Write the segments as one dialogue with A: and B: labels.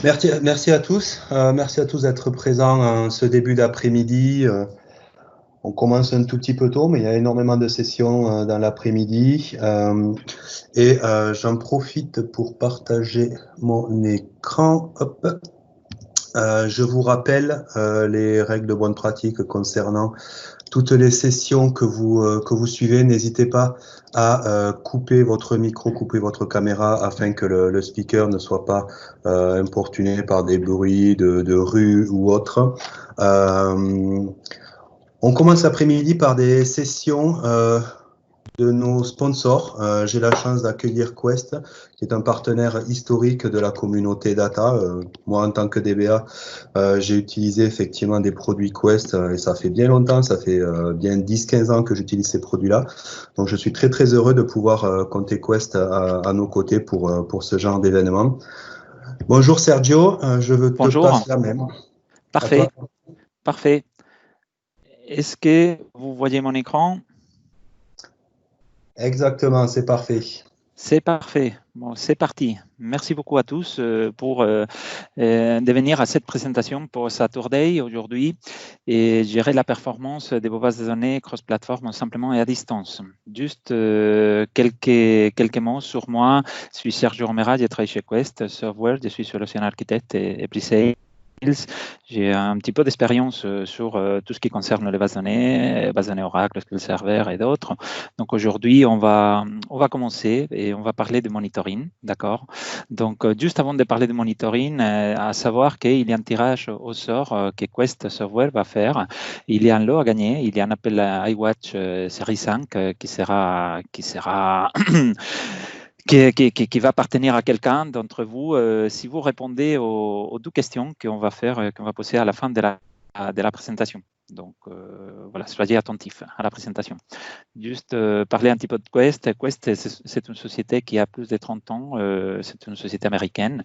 A: Merci à tous. Merci à tous d'être présents en ce début d'après-midi. On commence un tout petit peu tôt, mais il y a énormément de sessions dans l'après-midi. J'en profite pour partager mon écran. Hop. Je vous rappelle les règles de bonne pratique concernant toutes les sessions que vous suivez. N'hésitez pas à couper votre micro, couper votre caméra afin que le speaker ne soit pas importuné par des bruits de rue ou autre. On commence l'après-midi par des sessions de nos sponsors. J'ai la chance d'accueillir Quest, qui est un partenaire historique de la communauté data. Moi, en tant que DBA, j'ai utilisé effectivement des produits Quest et ça fait bien longtemps, ça fait bien 10-15 ans que j'utilise ces produits-là. Donc, je suis très, très heureux de pouvoir compter Quest à nos côtés pour ce genre d'événement. Bonjour Sergio, je veux te passer la même.
B: Parfait, parfait. Est-ce que vous voyez mon écran?
A: Exactement, c'est parfait.
B: C'est parfait. Bon, c'est parti. Merci beaucoup à tous pour de venir à cette présentation pour Saturday aujourd'hui et gérer la performance de vos bases de données cross-platform simplement et à distance. Juste quelques mots sur moi. Je suis Sergio Romera, je travaille chez Quest Software, je suis solution architecte et pre-sales. J'ai un petit peu d'expérience sur tout ce qui concerne les bases de données Oracle, SQL Server et d'autres. Donc aujourd'hui, on va commencer et on va parler de monitoring, d'accord? Donc juste avant de parler de monitoring, à savoir qu'il y a un tirage au sort que Quest Software va faire. Il y a un lot à gagner, il y a un appel à iWatch série 5 qui sera qui va appartenir à quelqu'un d'entre vous si vous répondez aux 2 questions qu'on va faire, qu'on va poser à la fin de la présentation. Donc voilà, soyez attentifs à la présentation. Juste parler un petit peu de Quest. Quest, c'est une société qui a plus de 30 ans. C'est une société américaine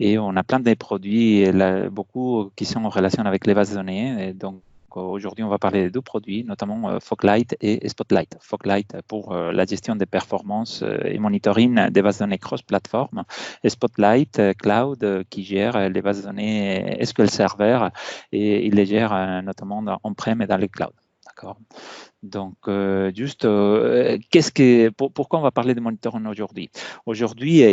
B: et on a plein de produits, beaucoup qui sont en relation avec les bases de données. Et donc, aujourd'hui, on va parler de 2 produits, notamment Foglight et Spotlight. Foglight pour la gestion des performances et monitoring des bases de données cross-platform. Et Spotlight Cloud qui gère les bases de données SQL Server et il les gère notamment on-prem et dans les clouds. D'accord. Donc, pourquoi on va parler de monitoring aujourd'hui? Aujourd'hui,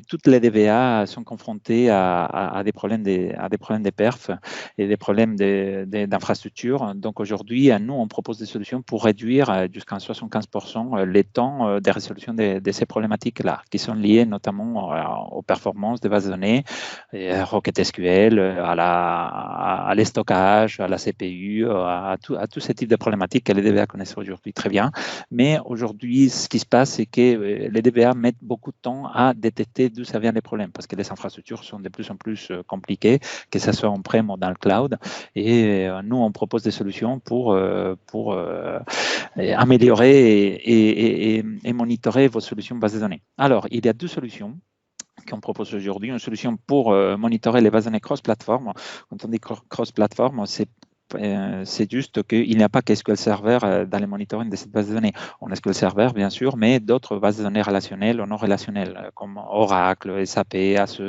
B: toutes les DBA sont confrontées à des problèmes de perf et des problèmes d'infrastructure. Donc, aujourd'hui, nous, on propose des solutions pour réduire jusqu'à 75% les temps de résolution de ces problématiques-là, qui sont liées notamment aux performances des bases de données, Rocket SQL, à les stockages, à la CPU, à tous ces types de problématiques que les DBA connaissent aujourd'hui très bien. Mais aujourd'hui, ce qui se passe, c'est que les DBA mettent beaucoup de temps à détecter d'où ça vient les problèmes parce que les infrastructures sont de plus en plus compliquées, que ce soit on-prem ou dans le cloud. Et nous, on propose des solutions pour améliorer et monitorer vos solutions de base de données. Alors, il y a 2 solutions qu'on propose aujourd'hui. Une solution pour monitorer les bases de données cross-platform. Quand on dit cross-platform, c'est juste qu'il n'y a pas que SQL Server dans le monitoring de cette base de données. On a SQL Server, bien sûr, mais d'autres bases de données relationnelles ou non relationnelles, comme Oracle, SAP, ACE,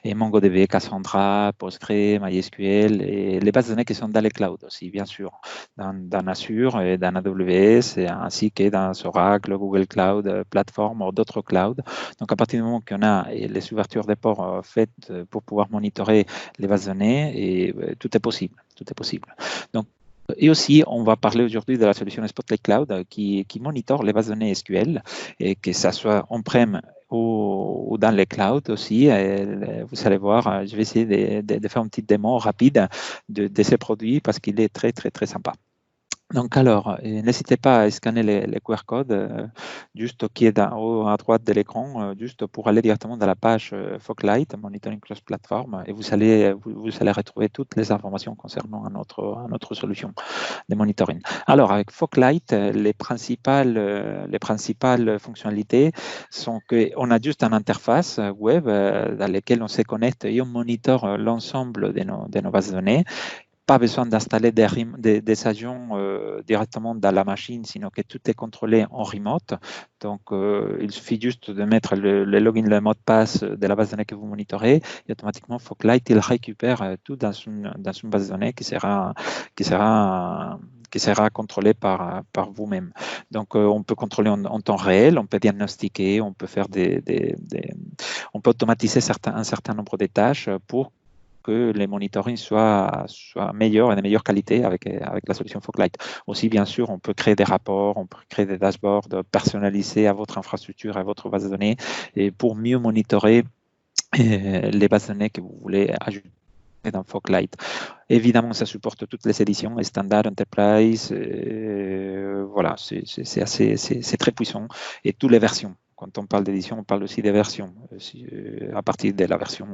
B: et MongoDB, Cassandra, Postgre, MySQL, et les bases de données qui sont dans les clouds aussi, bien sûr, dans Azure et dans AWS, ainsi que dans Oracle, Google Cloud, Platform ou d'autres clouds. Donc, à partir du moment qu'on a les ouvertures des ports faites pour pouvoir monitorer les bases de données, et tout est possible. Tout est possible. Donc, et aussi, on va parler aujourd'hui de la solution Spotlight Cloud qui monitore les bases de données SQL et que ça soit on-prem ou dans les clouds aussi. Et vous allez voir, je vais essayer de faire une petite démo rapide de ces produits parce qu'il est très, très, très sympa. Donc alors, n'hésitez pas à scanner les QR codes juste qui est en haut à droite de l'écran, juste pour aller directement dans la page Foglight, Monitoring Cross Platform, et vous allez retrouver toutes les informations concernant notre solution de monitoring. Alors, avec Foglight, les principales fonctionnalités sont qu'on a juste une interface web dans laquelle on se connecte et on monitore l'ensemble de nos bases de données. pas besoin d'installer des agents directement dans la machine, sinon que tout est contrôlé en remote. Donc, il suffit juste de mettre le login, le mot de passe de la base de données que vous monitorez, et automatiquement, Foglight, il récupère tout dans une base de données qui sera contrôlée par vous-même. Donc, on peut contrôler en temps réel, on peut diagnostiquer, on peut faire on peut automatiser un certain nombre de tâches pour que les monitorings soient meilleurs et de meilleure qualité avec la solution Foglight. Aussi, bien sûr, on peut créer des rapports, on peut créer des dashboards personnalisés à votre infrastructure, à votre base de données, et pour mieux monitorer les bases de données que vous voulez ajouter dans Foglight. Évidemment, ça supporte toutes les éditions, les standards, enterprise, voilà, c'est très puissant, et toutes les versions. Quand on parle d'édition, on parle aussi des versions, à partir de la version,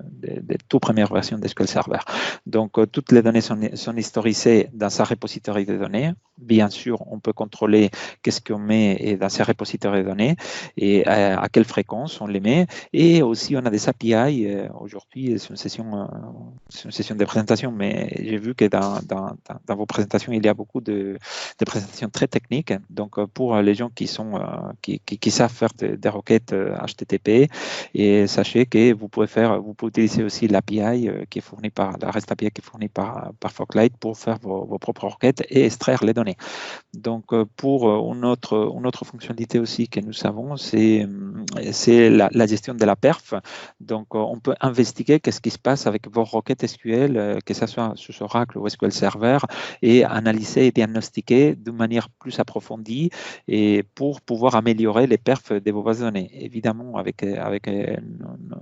B: des toutes premières versions de SQL Server. Donc, toutes les données sont historisées dans sa repository de données. Bien sûr, on peut contrôler qu'est-ce qu'on met dans ces repositories de données et à quelle fréquence on les met. Et aussi, on a des API. Aujourd'hui, c'est une session de présentation, mais j'ai vu que dans vos présentations, il y a beaucoup de présentations très techniques. Donc, pour les gens qui savent faire des requêtes HTTP, et sachez que vous pouvez utiliser aussi l'API qui est fournie la REST API qui est fournie par Foglight pour faire vos propres requêtes et extraire les données. Donc, pour une autre fonctionnalité aussi que nous avons, c'est la gestion de la perf. Donc, on peut investiguer qu'est-ce qui se passe avec vos requêtes SQL, que ce soit sur Oracle ou SQL Server, et analyser et diagnostiquer de manière plus approfondie et pour pouvoir améliorer les perfs de vos bases de données. Évidemment, avec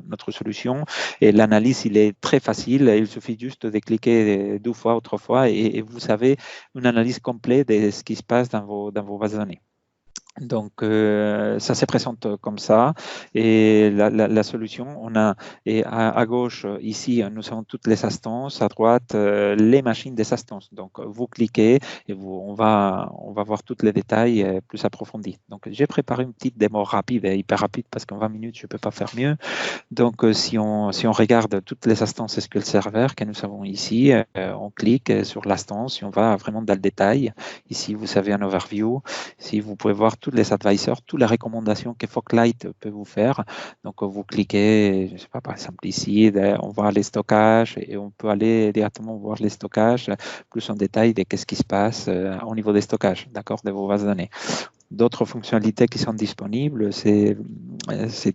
B: notre solution, et l'analyse, il est très facile. Il suffit juste de cliquer 2 fois ou 3 fois et vous avez une analyse complète de ce qui se passe dans vos bases de données. Donc, ça se présente comme ça. Et la solution, on a à gauche, ici, nous avons toutes les instances. À droite, les machines des instances. Donc, vous cliquez et on va voir tous les détails plus approfondis. Donc, j'ai préparé une petite démo rapide, hyper rapide, parce qu'en 20 minutes, je ne peux pas faire mieux. Donc, si on regarde toutes les instances SQL Server que nous avons ici, on clique sur l'instance et on va vraiment dans le détail. Ici, vous avez un overview. Ici, vous pouvez voir tous les advisors, toutes les recommandations que Foglight peut vous faire. Donc, vous cliquez, je ne sais pas, par exemple ici, on voit les stockages et on peut aller directement voir les stockages plus en détail de qu'est-ce qui se passe au niveau des stockages, d'accord, de vos bases de données. D'autres fonctionnalités qui sont disponibles, c'est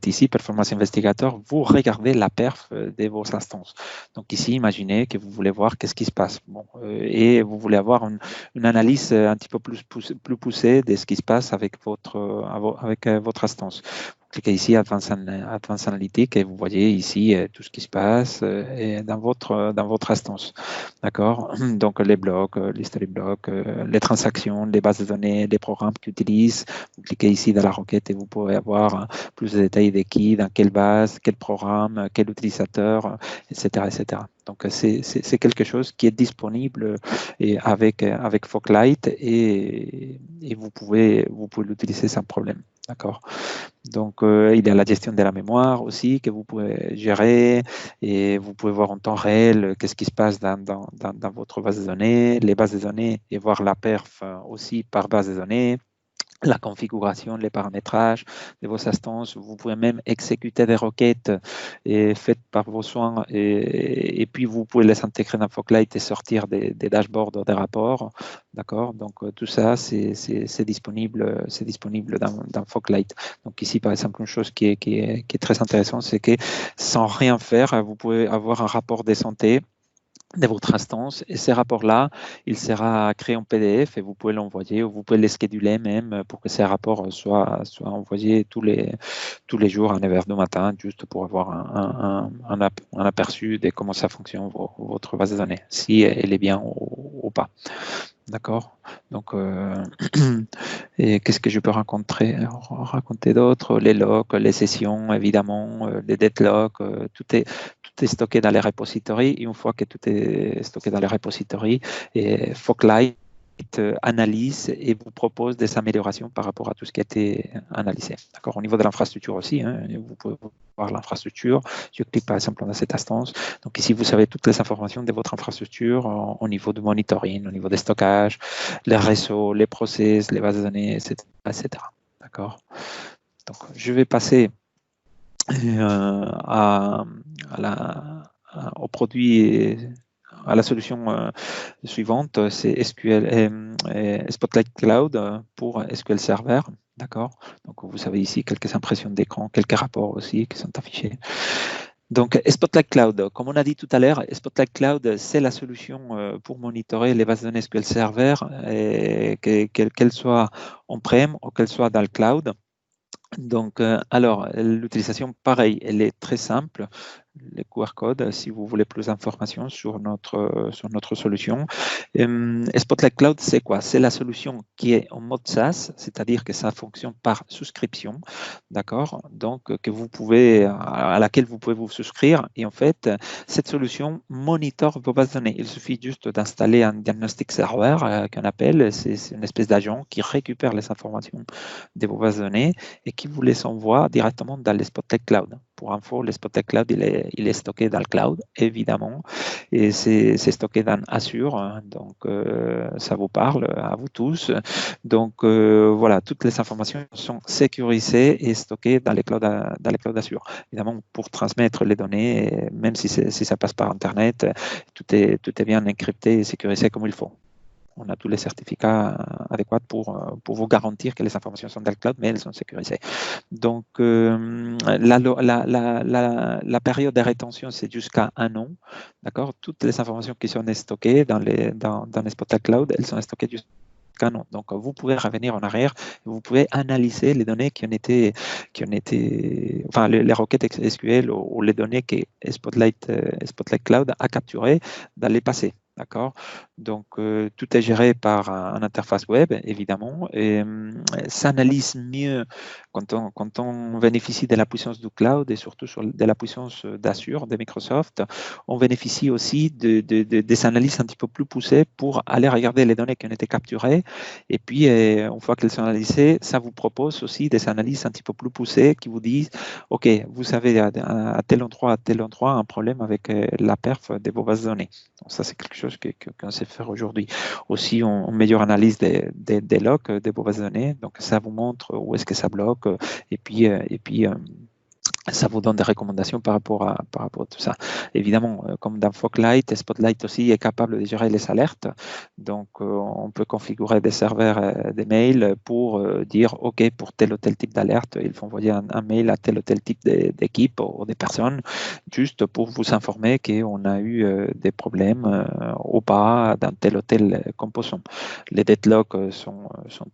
B: ici, Performance Investigator, vous regardez la perf de vos instances. Donc ici, imaginez que vous voulez voir qu'est-ce qui se passe. Bon, et vous voulez avoir une analyse un petit peu plus poussée de ce qui se passe avec votre instance. Cliquez ici Advanced Analytics et vous voyez ici tout ce qui se passe dans votre instance. D'accord? Donc les blocs, l'history block, les transactions, les bases de données, les programmes qu'ils utilisent. Vous cliquez ici dans la requête et vous pouvez avoir plus de détails de qui, dans quelle base, quel programme, quel utilisateur, etc. etc. Donc c'est quelque chose qui est disponible avec Foglight et vous pouvez l'utiliser sans problème. D'accord. Donc, il y a la gestion de la mémoire aussi que vous pouvez gérer et vous pouvez voir en temps réel qu'est-ce qui se passe dans votre base de données, les bases de données et voir la perf aussi par base de données. La configuration, les paramétrages de vos instances. Vous pouvez même exécuter des requêtes faites par vos soins et puis vous pouvez les intégrer dans Foglight et sortir des dashboards ou des rapports. D'accord? Donc, tout ça, c'est disponible dans Foglight. Donc, ici, par exemple, une chose qui est très intéressante, c'est que sans rien faire, vous pouvez avoir un rapport de santé de votre instance et ces rapports-là, il sera créé en PDF et vous pouvez l'envoyer ou vous pouvez les scheduler même pour que ces rapports soient envoyés tous les jours à 9h du matin juste pour avoir un aperçu de comment ça fonctionne votre base de données, si elle est bien ou pas. D'accord. Donc, et qu'est-ce que je peux raconter d'autre? Les logs, les sessions, évidemment, les deadlocks, tout est stocké dans les repositories. Et une fois que tout est stocké dans les repositories, et Foglight Spotlight analyse et vous propose des améliorations par rapport à tout ce qui a été analysé. D'accord. Au niveau de l'infrastructure aussi, hein, vous pouvez voir l'infrastructure. Je clique par exemple dans cette instance. Donc ici, vous savez toutes les informations de votre infrastructure au niveau du monitoring, au niveau des stockages, les réseaux, les process, les bases de données, etc. D'accord. Donc, je vais passer au produit, à la solution suivante, c'est SQL et Spotlight Cloud pour SQL Server. D'accord. Donc, vous savez ici quelques impressions d'écran, quelques rapports aussi qui sont affichés. Donc, Spotlight Cloud, comme on a dit tout à l'heure, Spotlight Cloud, c'est la solution pour monitorer les bases de données SQL Server, qu'elles soient on-prem ou qu'elles soient dans le cloud. Donc, alors, l'utilisation, pareil, elle est très simple. Les QR codes, si vous voulez plus d'informations sur notre solution. Spotlight Cloud, c'est quoi? C'est la solution qui est en mode SaaS, c'est-à-dire que ça fonctionne par souscription, d'accord? Donc, à laquelle vous pouvez vous souscrire. Et en fait, cette solution monitore vos bases de données. Il suffit juste d'installer un diagnostic server qu'on appelle, c'est une espèce d'agent qui récupère les informations de vos bases de données et qui vous les envoie directement dans le Spotlight Cloud. Pour info, le Spotlight Cloud, il est stocké dans le cloud, évidemment, et c'est stocké dans Azure, donc ça vous parle à vous tous. Donc voilà, toutes les informations sont sécurisées et stockées dans les clouds Azure. Évidemment, pour transmettre les données, même si ça passe par Internet, tout est bien encrypté et sécurisé comme il faut. On a tous les certificats adéquats pour vous garantir que les informations sont dans le cloud, mais elles sont sécurisées. Donc, la période de rétention, c'est jusqu'à 1 an. D'accord. Toutes les informations qui sont stockées dans les Spotlight Cloud, elles sont stockées jusqu'à 1 an. Donc, vous pouvez revenir en arrière, vous pouvez analyser les données qui ont été enfin, les requêtes SQL ou les données que Spotlight Cloud a capturées dans les passés. D'accord. Donc, tout est géré par une interface web, évidemment, et s'analyse mieux quand on bénéficie de la puissance du cloud et surtout de la puissance d'Azure, de Microsoft. On bénéficie aussi des analyses un petit peu plus poussées pour aller regarder les données qui ont été capturées. Et puis, une fois qu'elles sont analysées, ça vous propose aussi des analyses un petit peu plus poussées qui vous disent, OK, vous savez à tel endroit, un problème avec la perf de vos bases de données. Donc, ça, c'est quelque chose qu'on sait faire aujourd'hui. Aussi, une meilleure analyse des logs de vos bases de données. Donc, ça vous montre où est-ce que ça bloque. Et puis ça vous donne des recommandations par rapport à tout ça. Évidemment, comme dans Foglight, Spotlight aussi est capable de gérer les alertes. Donc, on peut configurer des serveurs des mails pour dire, OK, pour tel ou tel type d'alerte, il faut envoyer un mail à tel ou tel type d'équipe ou des personnes, juste pour vous informer qu'on a eu des problèmes ou pas dans tel ou tel composant. Les deadlocks sont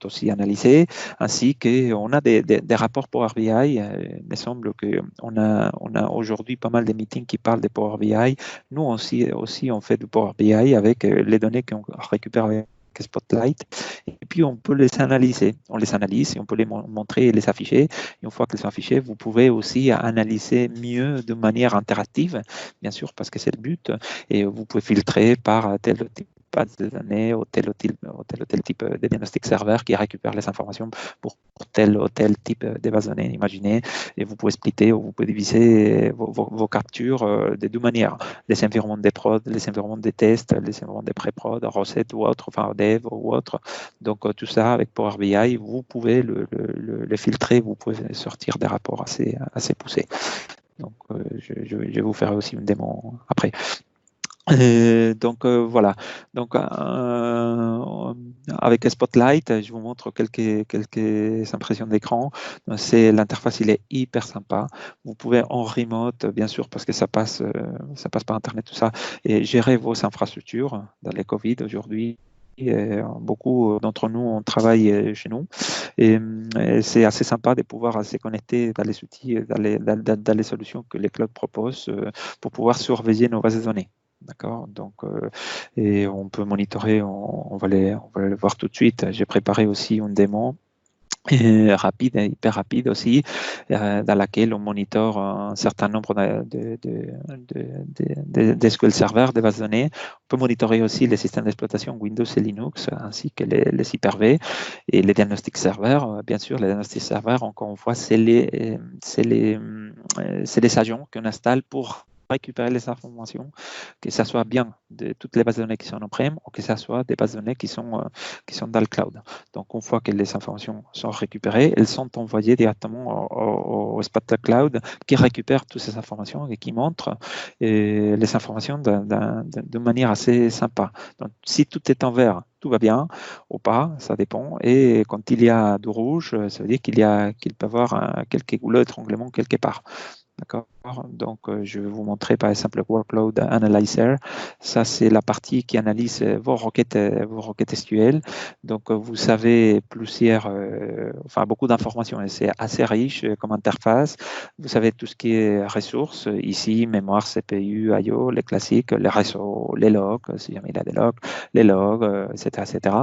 B: aussi analysés, ainsi qu'on a des rapports Power BI. Il me semble qu'on a aujourd'hui pas mal de meetings qui parlent de Power BI. Nous aussi on fait du Power BI avec les données qu'on récupère avec Spotlight. Et puis, on peut les analyser. On les analyse et on peut les montrer et les afficher. Et une fois qu'elles sont affichées, vous pouvez aussi analyser mieux de manière interactive, bien sûr, parce que c'est le but. Et vous pouvez filtrer par tel type de données ou tel ou tel type de diagnostic serveur qui récupère les informations pour tel ou tel type de base de données. Imaginez, et vous pouvez splitter ou vous pouvez diviser vos captures de deux manières. Les environnements de prod, les environnements de test, les environnements de pré-prod, recettes ou autre, enfin dev ou autre. Donc tout ça avec Power BI, vous pouvez le filtrer, vous pouvez sortir des rapports assez poussés. Donc je vais vous faire aussi une démo après. Donc voilà. Donc avec Spotlight, je vous montre quelques impressions d'écran. C'est l'interface, il est hyper sympa. Vous pouvez en remote, bien sûr, parce que ça passe par Internet, tout ça, et gérer vos infrastructures dans les Covid aujourd'hui. Beaucoup d'entre nous, on travaille chez nous et c'est assez sympa de pouvoir se connecter dans les outils, dans les solutions que les clouds proposent pour pouvoir surveiller nos bases de données. D'accord. Donc, et on peut monitorer, on va le voir tout de suite. J'ai préparé aussi une démo et rapide, hyper rapide aussi, dans laquelle on monitore un certain nombre de SQL Server, de bases de données. On peut monitorer aussi les systèmes d'exploitation Windows et Linux, ainsi que les Hyper-V et les diagnostics serveurs. Bien sûr, les diagnostics serveurs, encore une fois, c'est les agents qu'on installe pour récupérer les informations, que ce soit bien de toutes les bases de données qui sont on-prem ou que ce soit des bases de données qui sont dans le cloud. Donc, une fois que les informations sont récupérées, elles sont envoyées directement au Spot Cloud qui récupère toutes ces informations et qui montre les informations de manière assez sympa. Donc, si tout est en vert, tout va bien ou pas, ça dépend. Et quand il y a du rouge, ça veut dire qu'il peut y avoir quelques goulots d'étranglement quelque part. D'accord. Donc, je vais vous montrer par exemple le Workload Analyzer. Ça, c'est la partie qui analyse vos requêtes SQL. Donc, vous savez beaucoup d'informations et c'est assez riche comme interface. Vous savez tout ce qui est ressources, ici, mémoire, CPU, I/O, les classiques, les réseaux, les logs, si jamais il y a des logs, les logs, etc., etc.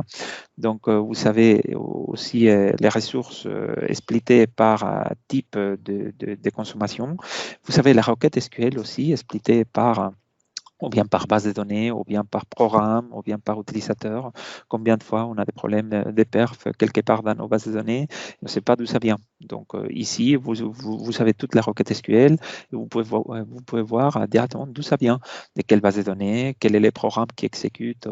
B: Donc, vous savez aussi les ressources splittées par type de consommation. Vous savez, la requête SQL aussi est splittée par ou bien par base de données, ou bien par programme, ou bien par utilisateur. Combien de fois on a des problèmes de perf quelque part dans nos bases de données, on ne sait pas d'où ça vient. Donc ici, vous savez toute la requête SQL, et vous pouvez voir directement d'où ça vient, de quelle base de données, quels sont les programmes qui exécutent,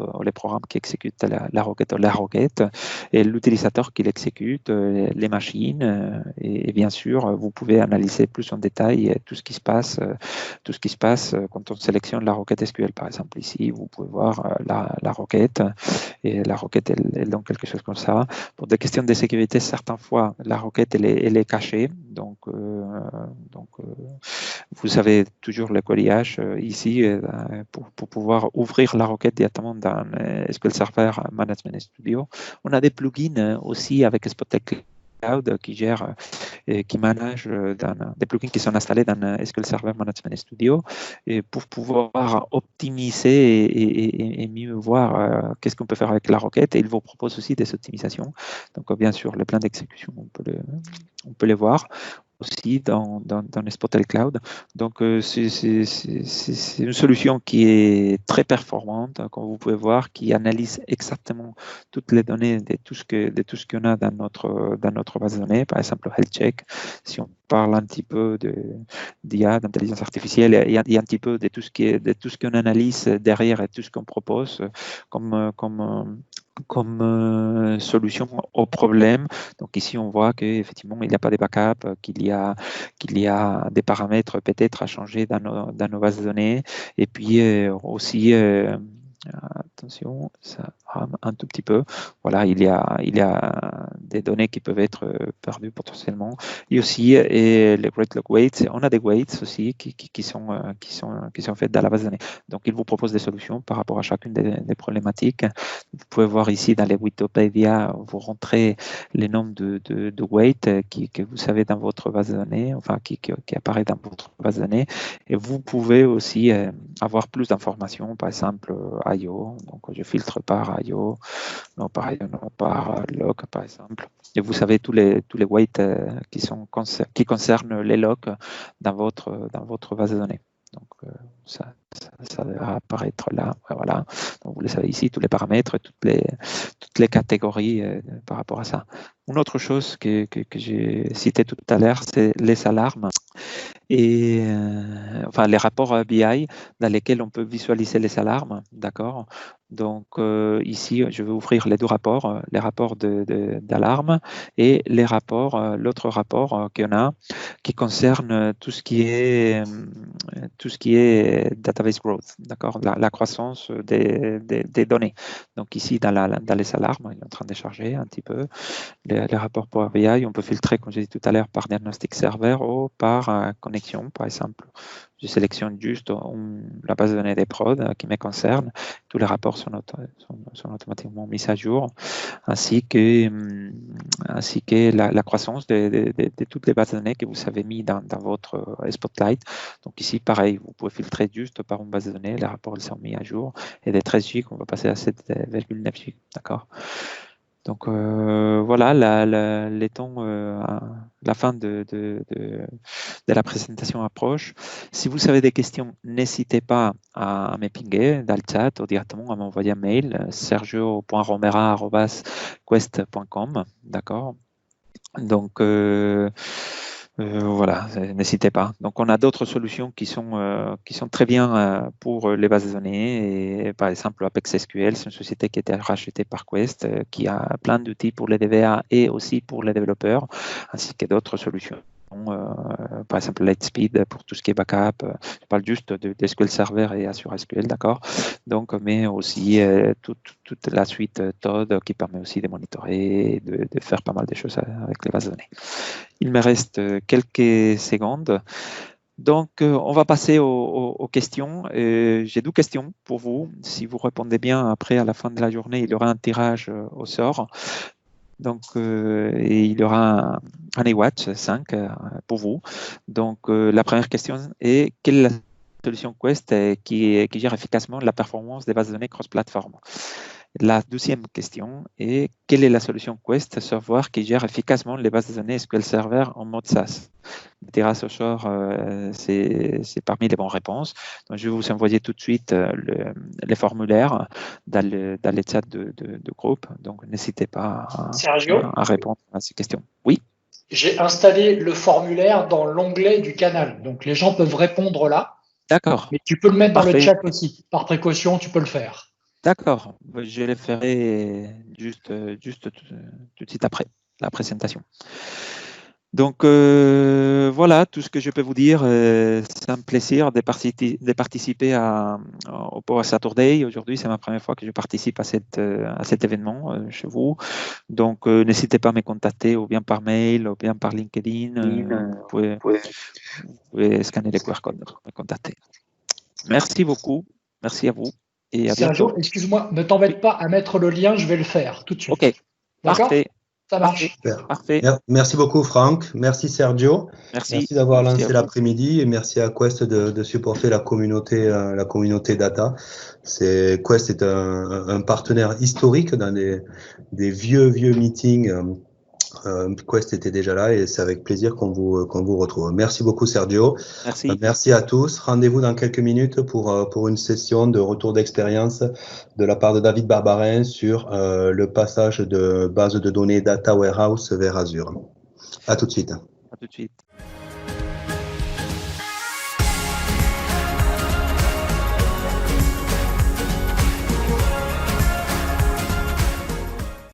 B: la requête, et l'utilisateur qui l'exécute, les machines, et bien sûr, vous pouvez analyser plus en détail tout ce qui se passe quand on sélectionne la requête SQL. Par exemple, ici, vous pouvez voir la requête, et la requête, elle donne quelque chose comme ça. Pour des questions de sécurité, certaines fois, la requête, elle est cachée. Donc, vous avez toujours le queryage ici pour pouvoir ouvrir la requête directement dans SQL Server Management Studio. On a des plugins aussi avec Spotlight Cloud qui gère et qui manage des plugins qui sont installés dans SQL Server Management Studio et pour pouvoir optimiser et mieux voir qu'est-ce qu'on peut faire avec la requête. Et il vous propose aussi des optimisations. Donc, bien sûr, le plan d'exécution, on peut les voir aussi dans les Spotlight Cloud. Donc, c'est une solution qui est très performante, comme vous pouvez voir, qui analyse exactement toutes les données de tout ce qu'on a dans notre base de données. Par exemple, Health Check, si on parle un petit peu d'IA, d'intelligence artificielle, il y a un petit peu de tout ce qu'on analyse derrière et tout ce qu'on propose comme solution au problème. Donc ici, on voit qu'effectivement, il n'y a pas de backup, qu'il y a des paramètres peut-être à changer dans nos bases de données. Et puis aussi, attention, ça rame un tout petit peu. Voilà, il y a des données qui peuvent être perdues potentiellement. Et aussi, les Great Log Weights, on a des weights aussi qui sont faits dans la base de données. Donc, il vous propose des solutions par rapport à chacune des problématiques. Vous pouvez voir ici dans les Wikipedia, vous rentrez les nombres de weights que vous savez dans votre base de données, enfin qui apparaît dans votre base de données. Et vous pouvez aussi avoir plus d'informations, par exemple I/O. Donc, je filtre par I/O, non par log, par exemple. Et vous savez tous les weights qui concernent les logs dans votre base de données. Donc, ça va apparaître là. Voilà. Donc, vous le savez ici, tous les paramètres, toutes les catégories par rapport à ça. Une autre chose que j'ai cité tout à l'heure, c'est les alarmes et les rapports BI dans lesquels on peut visualiser les alarmes, d'accord. Donc ici, je vais ouvrir les deux rapports, les rapports d'alarme et l'autre rapport qu'on a qui concerne tout ce qui est database growth, d'accord, la croissance des données. Donc ici, dans les alarmes, il est en train de charger un petit peu les rapports Power BI. On peut filtrer, comme j'ai dit tout à l'heure, par diagnostic serveur ou par connexion, par exemple. Je sélectionne juste la base de données des prods qui me concerne. Tous les rapports sont automatiquement mis à jour, ainsi que la croissance de toutes les bases de données que vous avez mis dans votre Spotlight. Donc ici, pareil, vous pouvez filtrer juste par une base de données. Les rapports sont mis à jour. Et des 13 gigs, on va passer à 7,9 gigs. D'accord. Donc voilà, les temps, la fin de la présentation approche. Si vous avez des questions, n'hésitez pas à me pinguer dans le chat ou directement à m'envoyer un mail, sergio.romera@quest.com, d'accord? Donc voilà, n'hésitez pas. Donc on a d'autres solutions qui sont très bien pour les bases de données. Et, par exemple, Apex SQL, c'est une société qui a été rachetée par Quest, qui a plein d'outils pour les DBA et aussi pour les développeurs, ainsi que d'autres solutions. Par exemple, Lightspeed pour tout ce qui est backup. Je parle juste de SQL Server et Azure SQL, d'accord. Donc, mais aussi toute la suite Todd qui permet aussi de monitorer, de faire pas mal de choses avec les bases de données. Il me reste quelques secondes. Donc, on va passer aux questions. J'ai 2 questions pour vous. Si vous répondez bien, après, à la fin de la journée, il y aura un tirage au sort. Donc, et il y aura un iWatch 5 pour vous. Donc, la première question est: quelle est la solution Quest qui gère efficacement la performance des bases de données cross-platform? La deuxième question est: quelle est la solution Quest Server qui gère efficacement les bases de données SQL Server en mode SaaS? Le tirage au sort, c'est parmi les bonnes réponses. Donc, je vais vous envoyer tout de suite les formulaires dans les chats de groupe. Donc, n'hésitez pas
C: Sergio,
B: à répondre à ces questions. Oui.
C: j'ai installé le formulaire dans l'onglet du canal. Donc, les gens peuvent répondre là.
B: D'accord.
C: Mais tu peux le mettre dans
B: Parfait.
C: le chat aussi. Par précaution, tu peux le faire.
B: D'accord. Je le ferai juste tout de suite après la présentation. Donc voilà tout ce que je peux vous dire. C'est un plaisir de participer au Power Saturday. Aujourd'hui, c'est ma première fois que je participe à cet événement chez vous. Donc n'hésitez pas à me contacter ou bien par mail ou bien par LinkedIn. Vous pouvez scanner les QR codes, me contacter. Merci beaucoup. Merci à vous et à bientôt.
C: Sergio, excuse-moi, ne t'embête pas à mettre le lien, je vais le faire tout de suite.
B: Ok,
C: d'accord?
B: parfait.
C: Ça marche.
B: Parfait.
A: Merci beaucoup, Franck. Merci, Sergio. Merci d'avoir lancé l'après-midi et merci à Quest de supporter la communauté data. Quest est un partenaire historique dans des vieux meetings. Quest était déjà là et c'est avec plaisir qu'on vous retrouve. Merci beaucoup, Sergio.
B: Merci.
A: Merci à tous. Rendez-vous dans quelques minutes pour une session de retour d'expérience de la part de David Barbarin sur le passage de base de données Data Warehouse vers Azure. À tout de suite.
B: À tout de suite.